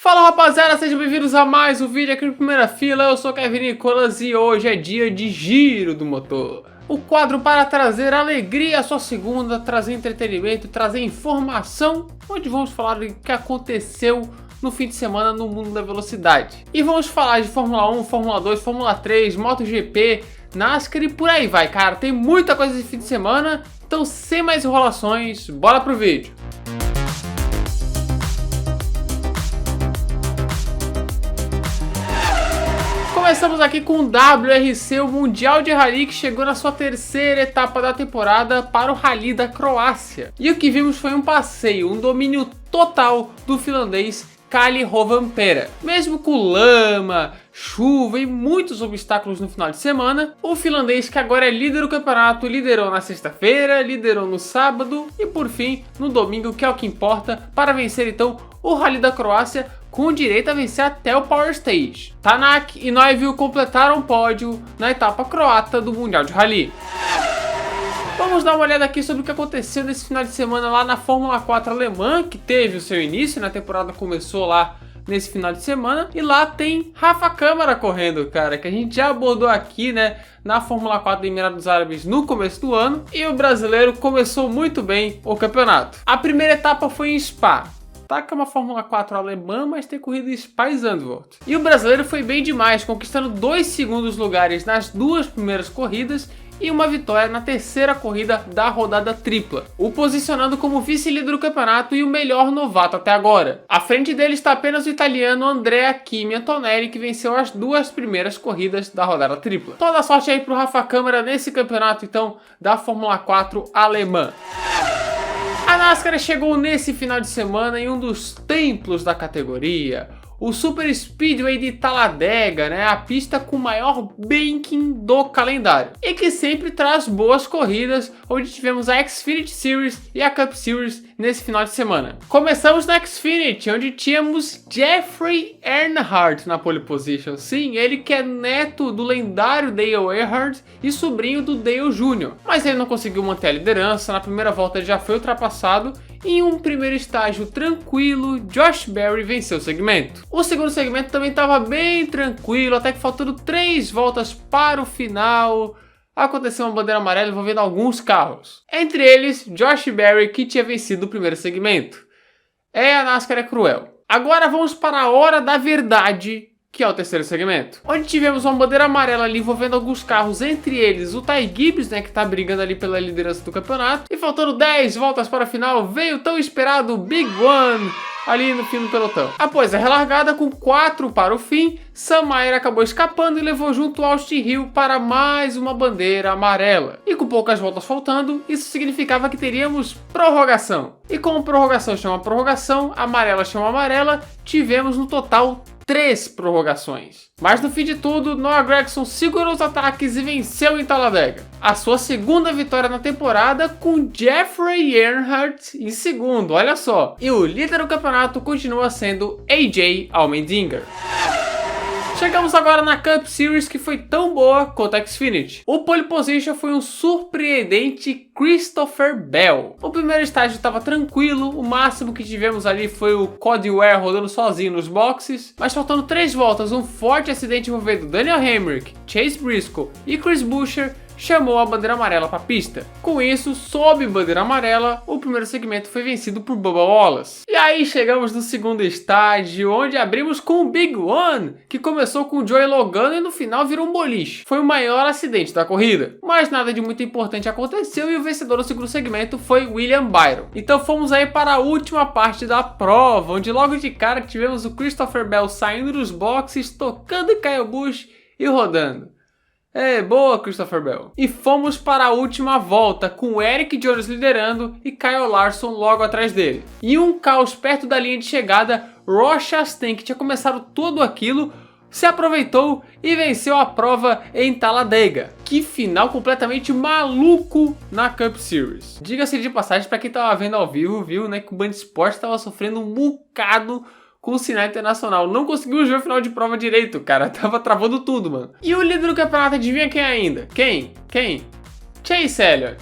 Fala rapaziada, sejam bem-vindos a mais um vídeo aqui no Primeira Fila. Eu sou Kevin Nicolas e hoje é dia de Giro do Motor. O quadro para trazer alegria à sua segunda, trazer entretenimento, trazer informação, onde vamos falar do que aconteceu no fim de semana no mundo da velocidade. E vamos falar de Fórmula 1, Fórmula 2, Fórmula 3, MotoGP, NASCAR e por aí vai, cara. Tem muita coisa esse fim de semana, então sem mais enrolações, bora pro vídeo. Começamos aqui com o WRC, o Mundial de Rally, que chegou na sua terceira etapa da temporada para o Rally da Croácia. E o que vimos foi um passeio, um domínio total do finlandês Kalle Rovanperä. Mesmo com lama, chuva e muitos obstáculos no final de semana, o finlandês, que agora é líder do campeonato, liderou na sexta-feira, liderou no sábado e por fim no domingo, que é o que importa, para vencer então o Rally da Croácia, com direito a vencer até o Power Stage. Tanak e Neuville completaram o pódio na etapa croata do Mundial de Rally. Vamos dar uma olhada aqui sobre o que aconteceu nesse final de semana lá na Fórmula 4 alemã, que teve o seu início, na temporada começou lá nesse final de semana. E lá tem Rafa Câmara correndo, cara, que a gente já abordou aqui, né, na Fórmula 4 do Emirados Árabes no começo do ano. E o brasileiro começou muito bem o campeonato. A primeira etapa foi em Spa. Tá que é uma Fórmula 4 alemã, mas tem corrido em Spa e Zandvoort. E o brasileiro foi bem demais, conquistando 2 segundos lugares nas 2 primeiras corridas e uma vitória na terceira corrida da rodada tripla, o posicionando como vice-líder do campeonato e o melhor novato até agora. À frente dele está apenas o italiano Andrea Kimi Antonelli, que venceu as 2 primeiras corridas da rodada tripla. Toda a sorte aí pro Rafa Câmara nesse campeonato então da Fórmula 4 alemã. A NASCAR chegou nesse final de semana em um dos templos da categoria, o Super Speedway de Talladega, né, a pista com o maior banking do calendário e que sempre traz boas corridas, onde tivemos a Xfinity Series e a Cup Series nesse final de semana. Começamos na Xfinity, onde tínhamos Jeffrey Earnhardt na pole position. Sim, ele que é neto do lendário Dale Earnhardt e sobrinho do Dale Jr. Mas ele não conseguiu manter a liderança, na primeira volta ele já foi ultrapassado. Em um primeiro estágio tranquilo, Josh Berry venceu o segmento. O segundo segmento também estava bem tranquilo, até que faltando 3 voltas para o final, aconteceu uma bandeira amarela envolvendo alguns carros. Entre eles, Josh Berry, que tinha vencido o primeiro segmento. A NASCAR é cruel. Agora vamos para a hora da verdade, que é o terceiro segmento, onde tivemos uma bandeira amarela ali envolvendo alguns carros, entre eles o Ty Gibbs, né, que tá brigando ali pela liderança do campeonato, e faltando 10 voltas para a final, veio o tão esperado Big One ali no fim do pelotão. Após a relargada, com 4 para o fim, Sam Mayer acabou escapando e levou junto o Austin Hill para mais uma bandeira amarela. E com poucas voltas faltando, isso significava que teríamos prorrogação. E como prorrogação chama prorrogação, amarela chama amarela, tivemos no total 3 prorrogações. Mas no fim de tudo, Noah Gragson segurou os ataques e venceu em Talladega. A sua segunda vitória na temporada, com Jeffrey Earnhardt em segundo, olha só. E o líder do campeonato continua sendo AJ Allmendinger. Chegamos agora na Cup Series, que foi tão boa quanto a Xfinity. O pole position foi um surpreendente Christopher Bell. O primeiro estágio estava tranquilo, o máximo que tivemos ali foi o Cody Ware rodando sozinho nos boxes, mas faltando 3 voltas, um forte acidente envolvendo Daniel Hemrick, Chase Briscoe e Chris Buescher chamou a bandeira amarela para a pista. Com isso, sob bandeira amarela, o primeiro segmento foi vencido por Bubba Wallace. E aí chegamos no segundo estágio, onde abrimos com o Big One, que começou com o Joey Logano e no final virou um boliche. Foi o maior acidente da corrida, mas nada de muito importante aconteceu e o vencedor do segundo segmento foi William Byron. Então fomos aí para a última parte da prova, onde logo de cara tivemos o Christopher Bell saindo dos boxes, tocando Kyle Busch e rodando. Boa, Christopher Bell. E fomos para a última volta, com o Eric Jones liderando e Kyle Larson logo atrás dele. E um caos perto da linha de chegada, Ross Chastain, que tinha começado tudo aquilo, se aproveitou e venceu a prova em Talladega. Que final completamente maluco na Cup Series. Diga-se de passagem, para quem estava vendo ao vivo, viu, né, que o Band Esportes estava sofrendo um bocado com o sinal internacional. Não conseguiu ver o final de prova direito, cara. Tava travando tudo, mano. E o líder do campeonato, adivinha quem ainda? Quem? Chase Elliott.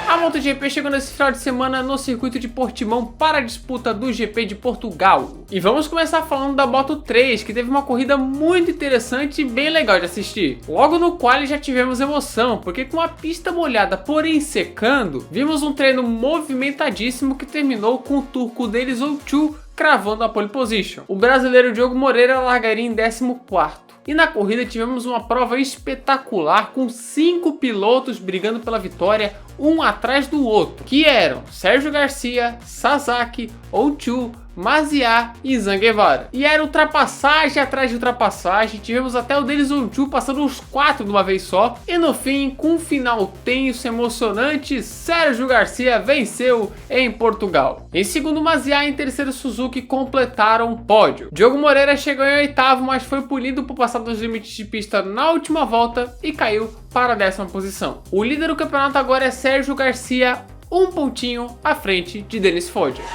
A A MotoGP chegou nesse final de semana no circuito de Portimão para a disputa do GP de Portugal. E vamos começar falando da Moto3, que teve uma corrida muito interessante e bem legal de assistir. Logo no qual já tivemos emoção, porque com a pista molhada porém secando, vimos um treino movimentadíssimo que terminou com o turco Deniz Öncü cravando a pole position. O brasileiro Diogo Moreira largaria em 14º. E na corrida tivemos uma prova espetacular com 5 pilotos brigando pela vitória, um atrás do outro, que eram Sérgio Garcia, Sasaki, Öncü, Maziar e Zanguevara. E era ultrapassagem atrás de ultrapassagem, tivemos até o Deniz Öncü passando os 4 de uma vez só. E no fim, com um final tenso, emocionante, Sérgio Garcia venceu em Portugal. Em segundo, Maziar e em terceiro, Suzuki completaram o pódio. Diogo Moreira chegou em oitavo, mas foi punido por passar dos limites de pista na última volta e caiu para a 10ª posição. O líder do campeonato agora é Sérgio Garcia, um pontinho à frente de Dennis Foggia.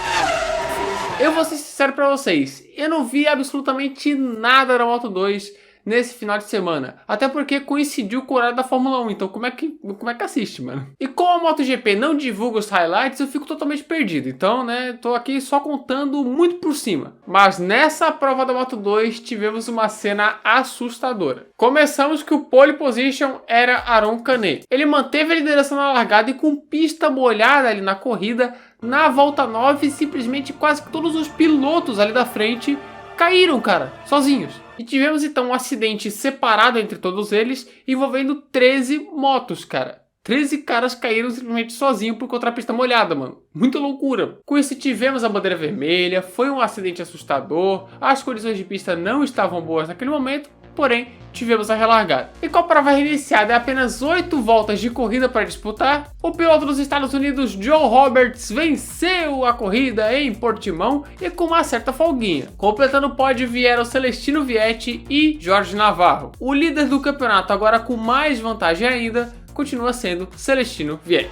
Eu vou ser sincero pra vocês, eu não vi absolutamente nada da Moto2 nesse final de semana. Até porque coincidiu com o horário da Fórmula 1, então como é que assiste, mano? E como a MotoGP não divulga os highlights, eu fico totalmente perdido. Então, né, tô aqui só contando muito por cima. Mas nessa prova da Moto2 tivemos uma cena assustadora. Começamos que o pole position era Aron Canet. Ele manteve a liderança na largada e com pista molhada ali na corrida, na volta 9, simplesmente quase todos os pilotos ali da frente caíram, cara, sozinhos. E tivemos então um acidente separado entre todos eles, envolvendo 13 motos, cara. 13 caras caíram simplesmente sozinhos por contra a pista molhada, mano. Muita loucura. Com isso tivemos a bandeira vermelha, foi um acidente assustador, as condições de pista não estavam boas naquele momento, porém tivemos a relargada. E com a prova reiniciada e apenas 8 voltas de corrida para disputar, o piloto dos Estados Unidos, Joe Roberts, venceu a corrida em Portimão e com uma certa folguinha. Completando o pódio vieram Celestino Vietti e Jorge Navarro. O líder do campeonato, agora com mais vantagem ainda, continua sendo Celestino Vietti.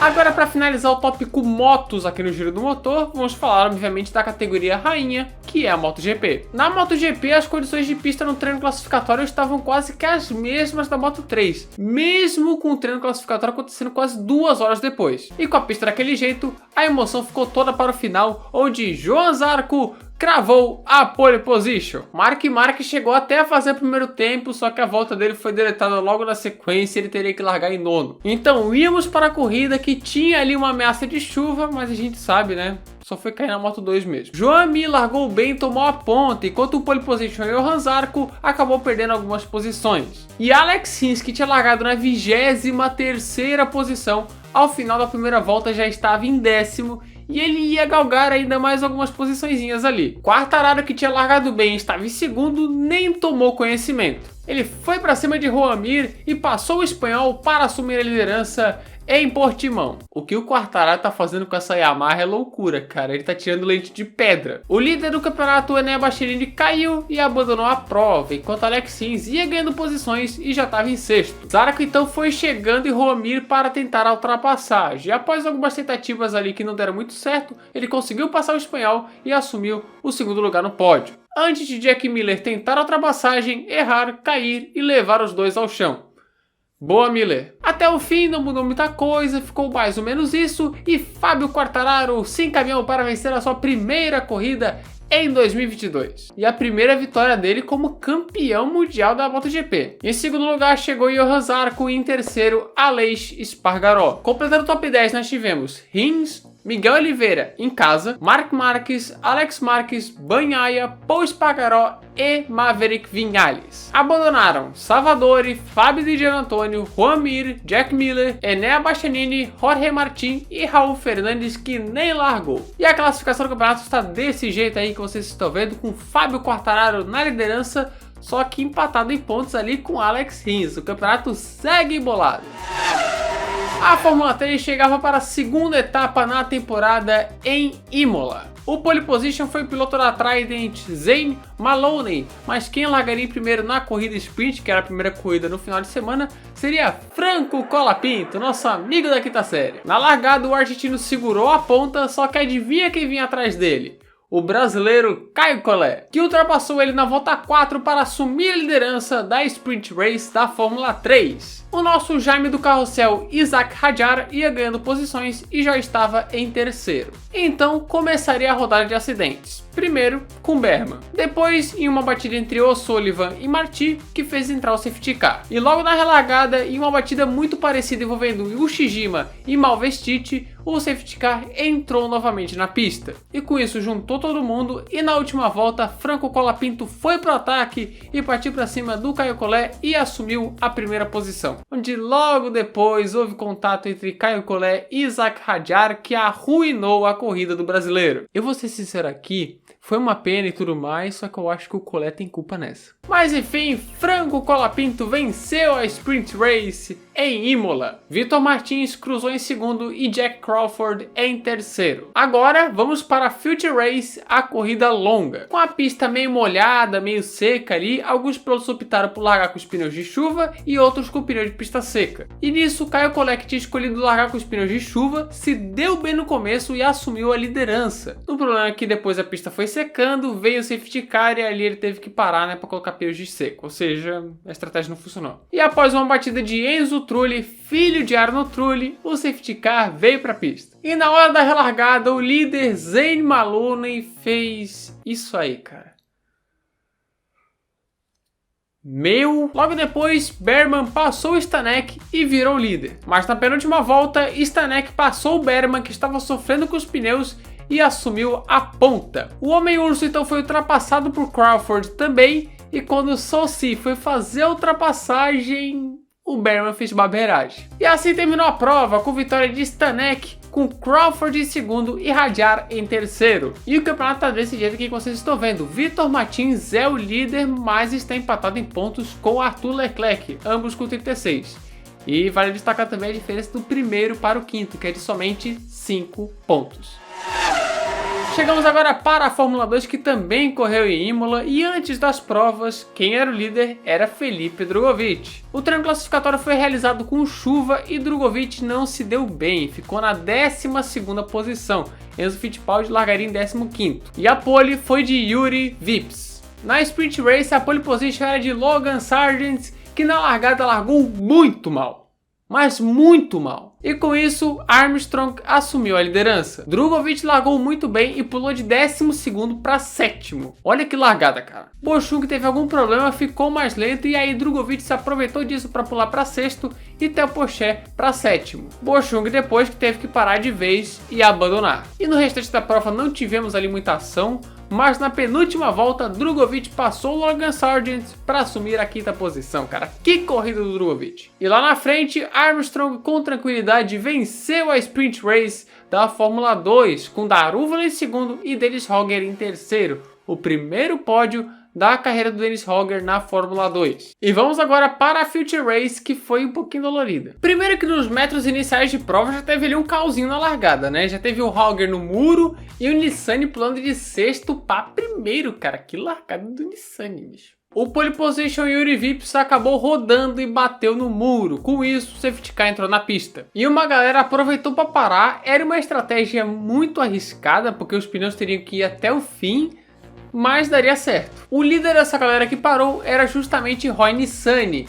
Agora, para finalizar o tópico motos aqui no Giro do Motor, vamos falar obviamente da categoria rainha, que é a MotoGP. Na MotoGP, as condições de pista no treino classificatório estavam quase que as mesmas da Moto3, mesmo com o treino classificatório acontecendo quase 2 horas depois. E com a pista daquele jeito, a emoção ficou toda para o final, onde Johan Zarco cravou a pole position. Marc Marquez chegou até a fazer o primeiro tempo, só que a volta dele foi deletada logo na sequência e ele teria que largar em 9º. Então íamos para a corrida que tinha ali uma ameaça de chuva, mas a gente sabe, né? Só foi cair na Moto2 mesmo. Joan Mir largou bem e tomou a ponta, enquanto o pole position Johan Zarco acabou perdendo algumas posições. E Alex Rins, que tinha largado na 23ª posição, ao final da primeira volta já estava em 10º, e ele ia galgar ainda mais algumas posiçõezinhas ali. Quartararo, que tinha largado bem e estava em 2º, nem tomou conhecimento. Ele foi para cima de Joan Mir e passou o espanhol para assumir a liderança em Portimão. O que o Quartararo tá fazendo com essa Yamaha é loucura, cara. Ele tá tirando leite de pedra. O líder do campeonato, o Enea Bastianini, caiu e abandonou a prova, enquanto Alex Rins ia ganhando posições e já estava em 6º. Zarco então foi chegando em Joan Mir para tentar a ultrapassagem. E após algumas tentativas ali que não deram muito certo, ele conseguiu passar o espanhol e assumiu o 2º lugar no pódio, antes de Jack Miller tentar a ultrapassagem, errar, cair e levar os dois ao chão. Boa, Miller. Até o fim não mudou muita coisa, ficou mais ou menos isso, e Fábio Quartararo se encaminhou para vencer a sua primeira corrida em 2022. E a primeira vitória dele como campeão mundial da MotoGP. Em 2º lugar chegou Johan Zarco e em 3º Aleix Espargaró. Completando o top 10 nós tivemos Rins, Miguel Oliveira em casa, Marc Marquez, Alex Marquez, Bagnaia, Pol Espargaró e Maverick Viñales. Abandonaram Salvadori, Fábio Di Giannantonio, Joan Mir, Jack Miller, Enea Bastianini, Jorge Martin e Raul Fernandes, que nem largou. E a classificação do campeonato está desse jeito aí que vocês estão vendo, com Fábio Quartararo na liderança, só que empatado em pontos ali com Alex Rins. O campeonato segue embolado. A Fórmula 3 chegava para a 2ª etapa na temporada em Imola. O pole position foi o piloto da Trident, Zane Maloney, mas quem largaria em primeiro na corrida sprint, que era a primeira corrida no final de semana, seria Franco Colapinto, nosso amigo da quinta série. Na largada, o argentino segurou a ponta, só que adivinha quem vinha atrás dele? o brasileiro Caio Collet, que ultrapassou ele na volta 4 para assumir a liderança da Sprint Race da Fórmula 3. O nosso Jaime do Carrossel, Isack Hadjar, ia ganhando posições e já estava em terceiro. Então começaria a rodada de acidentes. Primeiro com Berman, depois em uma batida entre O'Sullivan e Marti, que fez entrar o safety car. E logo na relargada, em uma batida muito parecida envolvendo Ushijima e Malvestite, o safety car entrou novamente na pista. E com isso juntou todo mundo e na última volta, Franco Colapinto foi para o ataque e partiu para cima do Caio Collet e assumiu a primeira posição. Onde logo depois houve contato entre Caio Collet e Isack Hadjar, que arruinou a corrida do brasileiro. Eu vou ser sincero aqui, foi uma pena e tudo mais, só que eu acho que o Collet tem culpa nessa. Mas enfim, Franco Colapinto venceu a Sprint Race em Imola. Vitor Martins cruzou em segundo e Jack Crawford em terceiro. Agora vamos para a Future Race, a corrida longa. Com a pista meio molhada, meio seca ali, alguns pilotos optaram por largar com os pneus de chuva e outros com pneu de pista seca. E nisso, Caio Collet, que tinha escolhido largar com os pneus de chuva, se deu bem no começo e assumiu a liderança. O problema é que depois a pista foi secando, veio o safety car e ali ele teve que parar, né, para colocar pneus de seco. Ou seja, a estratégia não funcionou. E após uma batida de Enzo Trulli, filho de Arno Trulli, o safety car veio para a pista. E na hora da relargada, o líder Zane Maloney fez isso aí, cara. Logo depois, Berman passou o Stanek e virou líder. Mas na penúltima volta, Stanek passou o Berman, que estava sofrendo com os pneus, e assumiu a ponta. O Homem-Urso então foi ultrapassado por Crawford também, e quando Saucy foi fazer a ultrapassagem, o Berman fez barbeiragem. E assim terminou a prova, com vitória de Stanek, com Crawford em segundo e Hadjar em terceiro. E o campeonato tá desse jeito que vocês estão vendo. Vitor Martins é o líder, mas está empatado em pontos com Arthur Leclerc, ambos com 36. E vale destacar também a diferença do primeiro para o quinto, que é de somente 5 pontos. Chegamos agora para a Fórmula 2, que também correu em Imola, e antes das provas, quem era o líder era Felipe Drugovich. O treino classificatório foi realizado com chuva e Drugovich não se deu bem, ficou na 12ª posição. Enzo Fittipaldi largaria em 15º. E a pole foi de Yuri Vips. Na Sprint Race, a pole position era de Logan Sargent, que na largada largou muito mal. Mas muito mal. E com isso, Armstrong assumiu a liderança. Drugovich largou muito bem e pulou de 12º para 7º. Olha que largada, cara. Bochung teve algum problema, ficou mais lento e aí Drugovich se aproveitou disso para pular para 6º e Theo Pourchaire para 7º. Bochung depois que teve que parar de vez e abandonar. E no restante da prova não tivemos ali muita ação, mas na penúltima volta, Drugovich passou Logan Sargent para assumir a 5ª posição, cara. Que corrida do Drugovich! E lá na frente, Armstrong com tranquilidade venceu a Sprint Race da Fórmula 2, com Daruvala em segundo e Dennis Hogger em terceiro. O primeiro pódio da carreira do Dennis Hogger na Fórmula 2. E vamos agora para a Future Race, que foi um pouquinho dolorida. Primeiro que nos metros iniciais de prova já teve ali um cauzinho na largada, né? Já teve o Hogger no muro e o Nissany pulando de 6º para primeiro, cara. Que largada do Nissany, bicho. O pole position Yuri Vips acabou rodando e bateu no muro. Com isso, o safety car entrou na pista. E uma galera aproveitou para parar. Era uma estratégia muito arriscada, porque os pneus teriam que ir até o fim, mas daria certo. O líder dessa galera que parou era justamente Roy Nissany,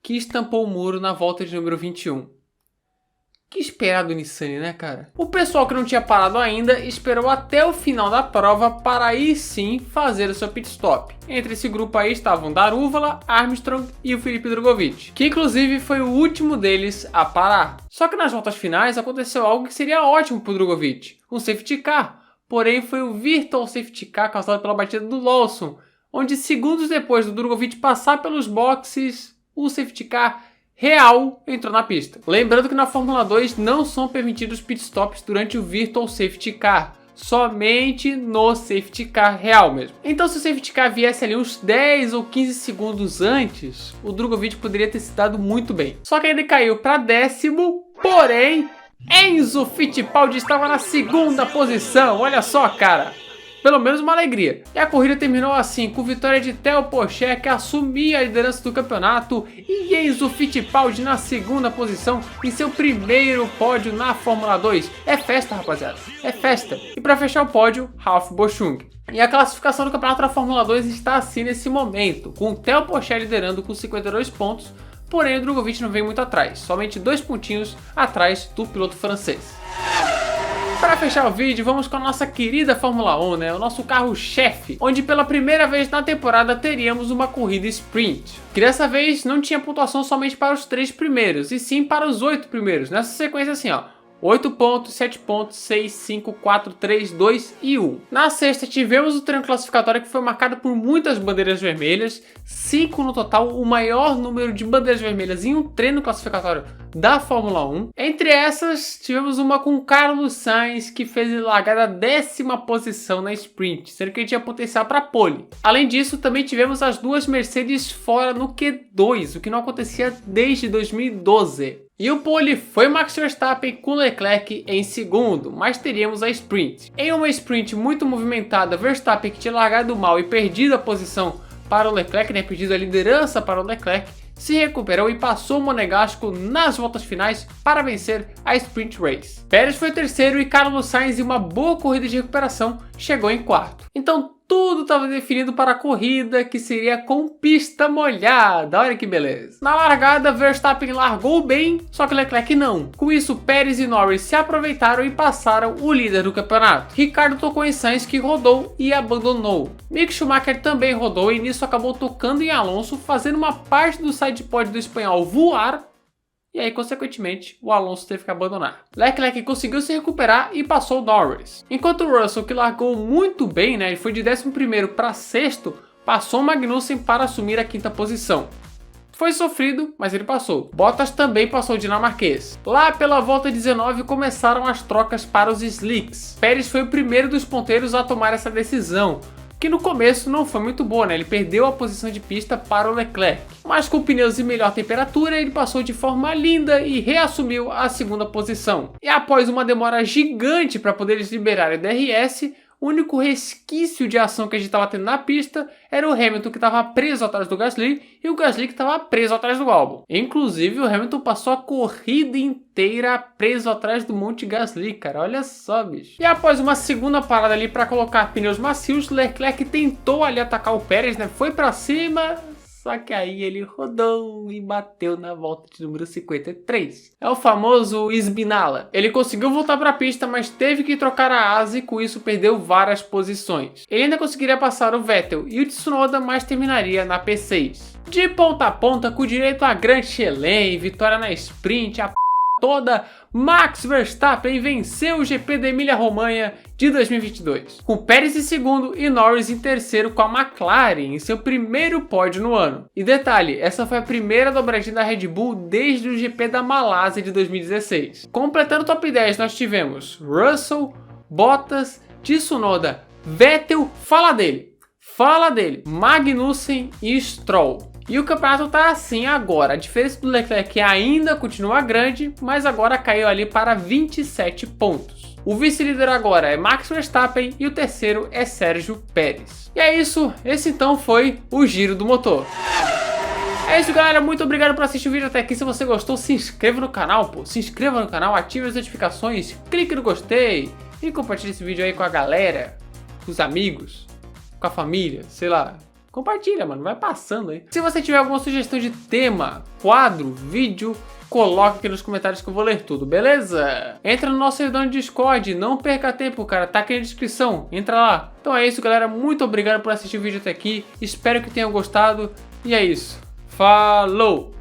que estampou o muro na volta de número 21. Que esperar do Nissany, né, cara? O pessoal que não tinha parado ainda esperou até o final da prova para aí sim fazer o seu pit stop. Entre esse grupo aí estavam Daruvala, Armstrong e o Felipe Drugovich, que inclusive foi o último deles a parar. Só que nas voltas finais aconteceu algo que seria ótimo para o Drugovich, um safety car. Porém foi o virtual safety car causado pela batida do Lawson, onde segundos depois do Drugovich passar pelos boxes, o safety car real entrou na pista. Lembrando que na Fórmula 2 não são permitidos pitstops durante o Virtual Safety Car, somente no Safety Car real mesmo. Então se o Safety Car viesse ali uns 10 ou 15 segundos antes, o Drugovich poderia ter se dado muito bem. Só que ele caiu para 10º, porém Enzo Fittipaldi estava na 2ª posição, olha só, cara. pelo menos uma alegria. E a corrida terminou assim, com vitória de Theo Pourchaire, que assumia a liderança do campeonato, e Enzo Fittipaldi na segunda posição em seu primeiro pódio na Fórmula 2. É festa, rapaziada, é festa. E para fechar o pódio, Ralf Boschung. E a classificação do campeonato da Fórmula 2 está assim nesse momento, com Theo Pourchaire liderando com 52 pontos, porém o Drugovich não vem muito atrás, somente 2 pontinhos atrás do piloto francês. Para fechar o vídeo, vamos com a nossa querida Fórmula 1, né? O nosso carro-chefe, onde pela primeira vez na temporada teríamos uma corrida sprint, que dessa vez não tinha pontuação somente para os 3 primeiros, e sim para os 8 primeiros, nessa sequência assim, ó. 8 pontos, 7 pontos, 6, 5, 4, 3, 2 e 1. Na sexta tivemos o treino classificatório que foi marcado por muitas bandeiras vermelhas, 5 no total, o maior número de bandeiras vermelhas em um treino classificatório da Fórmula 1. Entre essas, tivemos uma com Carlos Sainz, que fez largar a 10ª posição na sprint, sendo que ele tinha potencial para pole. Além disso, também tivemos as 2 Mercedes fora no Q2, o que não acontecia desde 2012. E o pole foi Max Verstappen com Leclerc em segundo, mas teríamos a sprint. Em uma sprint muito movimentada, Verstappen, que tinha largado mal e perdido a posição para o Leclerc, né, perdido a liderança para o Leclerc, se recuperou e passou o Monegasco nas voltas finais para vencer a Sprint Race. Pérez foi terceiro e Carlos Sainz, em uma boa corrida de recuperação, chegou em quarto. Então tudo estava definido para a corrida, que seria com pista molhada. Olha que beleza. Na largada, Verstappen largou bem, só que Leclerc não. Com isso, Pérez e Norris se aproveitaram e passaram o líder do campeonato. Ricardo tocou em Sainz, que rodou e abandonou. Mick Schumacher também rodou e nisso acabou tocando em Alonso, fazendo uma parte do sidepod do espanhol voar. E aí, consequentemente, o Alonso teve que abandonar. Leclerc conseguiu se recuperar e passou o Norris. Enquanto o Russell, que largou muito bem, né, ele foi de 11º para 6º, passou o Magnussen para assumir a 5ª posição. Foi sofrido, mas ele passou. Bottas também passou o dinamarquês. Lá pela volta 19 começaram as trocas para os slicks. Pérez foi o primeiro dos ponteiros a tomar essa decisão, que no começo não foi muito boa, né? Ele perdeu a posição de pista para o Leclerc. Mas com pneus em melhor temperatura, ele passou de forma linda e reassumiu a 2ª posição. E após uma demora gigante para poder eles liberarem o DRS, o único resquício de ação que a gente estava tendo na pista era o Hamilton, que estava preso atrás do Gasly, e o Gasly que estava preso atrás do Albon. Inclusive, o Hamilton passou a corrida inteira preso atrás do Monte Gasly, cara. Olha só, bicho. E após uma segunda parada ali para colocar pneus macios, Leclerc tentou ali atacar o Pérez, né? Foi para cima, só que aí ele rodou e bateu na volta de número 53. É o famoso Isbinala. Ele conseguiu voltar para a pista, mas teve que trocar a asa e com isso perdeu várias posições. Ele ainda conseguiria passar o Vettel e o Tsunoda, mas terminaria na P6. De ponta a ponta, com direito a Grand Chelem, vitória na sprint, a toda, Max Verstappen venceu o GP da Emília-Romanha de 2022, com Pérez em segundo e Norris em terceiro, com a McLaren em seu primeiro pódio no ano. E detalhe, essa foi a primeira dobradinha da Red Bull desde o GP da Malásia de 2016. Completando o top 10, nós tivemos Russell, Bottas, Tsunoda, Vettel, fala dele, Magnussen e Stroll. E o campeonato tá assim agora. A diferença do Leclerc ainda continua grande, mas agora caiu ali para 27 pontos. O vice-líder agora é Max Verstappen e o terceiro é Sérgio Pérez. E é isso, esse então foi o Giro do Motor. É isso, galera, muito obrigado por assistir o vídeo até aqui. Se você gostou, se inscreva no canal, pô. Se inscreva no canal, ative as notificações, clique no gostei e compartilhe esse vídeo aí com a galera, com os amigos, com a família, sei lá. Compartilha, mano, vai passando aí. Se você tiver alguma sugestão de tema, quadro, vídeo, coloca aqui nos comentários que eu vou ler tudo, beleza? Entra no nosso servidor no Discord, não perca tempo, cara, tá aqui na descrição, entra lá. Então é isso, galera, muito obrigado por assistir o vídeo até aqui, espero que tenham gostado, e é isso. Falou!